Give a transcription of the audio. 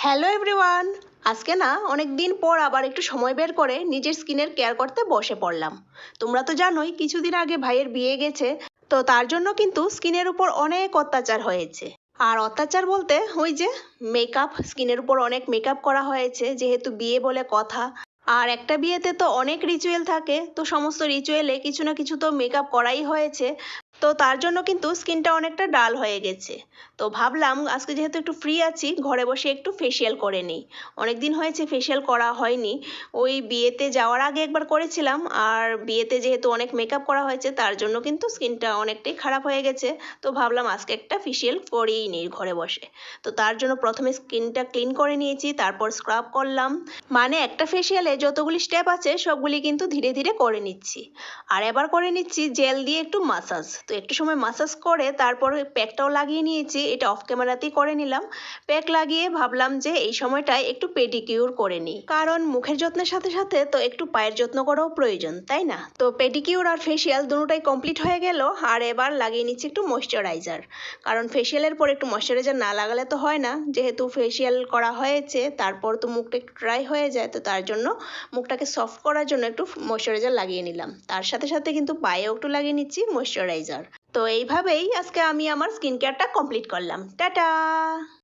Hello everyone. আজকে না অনেক দিন পর আবার একটু সময় বের করে নিজের স্কিনের কেয়ার করতে বসে পড়লাম। তোমরা তো জানোই কিছুদিন আগে ভাইয়ের বিয়ে গেছে, তো তার জন্য কিন্তু স্কিনের উপর অনেক অত্যাচার হয়েছে। আর অত্যাচার বলতে ওই যে মেকআপ, স্কিনের উপর অনেক মেকআপ করা হয়েছে যেহেতু বিয়ে বলে কথা। আর একটা বিয়েতে তো অনেক রিচুয়াল থাকে, তো সমস্ত রিচুয়ালে কিছু না কিছু তো মেকআপ করাই হয়েছে। তো তার জন্য কিন্তু স্কিনটা অনেকটা ডাল হয়ে গেছে। তো ভাবলাম আজকে যেহেতু একটু ফ্রি আছি, ঘরে বসে একটু ফেসিয়াল করে নিই। অনেক দিন হয়েছে ফেসিয়াল করা হয়নি। ওই বিয়েতে যাওয়ার আগে একবার করেছিলাম, আর বিয়েতে যেহেতু অনেক মেকআপ করা হয়েছে তার জন্য কিন্তু স্কিনটা অনেকটাই খারাপ হয়ে গেছে। তো ভাবলাম আজকে একটা ফেসিয়াল করেই নিই ঘরে বসে। তো তার জন্য প্রথমে স্কিনটা ক্লিন করে নিয়েছি, তারপর স্ক্রাব করলাম। মানে একটা ফেসিয়ালে যতগুলি স্টেপ আছে সবগুলি কিন্তু ধীরে ধীরে করে নিচ্ছি। আর এবার করে নিচ্ছি জেল দিয়ে একটু মাসাজ। তো একটু সময় মাসাজ করে তারপর প্যাকটাও লাগিয়ে নিয়েছি, এটা অফ ক্যামেরাতেই করে নিলাম। প্যাক লাগিয়ে ভাবলাম যে এই সময়টায় একটু পেডিকিউর করে নিই, কারণ মুখের যত্নের সাথে সাথে তো একটু পায়ের যত্ন করাও প্রয়োজন, তাই না? তো পেডিকিউর আর ফেসিয়াল দুটোটাই কমপ্লিট হয়ে গেল। আর এবার লাগিয়ে নিচ্ছি একটু ময়শ্চারাইজার, কারণ ফেসিয়ালের পর একটু ময়শ্চারাইজার না লাগালে তো হয় না। যেহেতু ফেসিয়াল করা হয়েছে তারপর তো মুখটা একটু ড্রাই হয়ে যায়, তো তার জন্য মুখটাকে সফট করার জন্য একটু ময়শ্চারাইজার লাগিয়ে নিলাম। তার সাথে সাথে কিন্তু পায়েও একটু লাগিয়ে নিচ্ছি ময়শ্চারাইজার। তো এইভাবেই আজকে আমি আমার স্কিন কেয়ারটা কমপ্লিট করলাম। টাটা।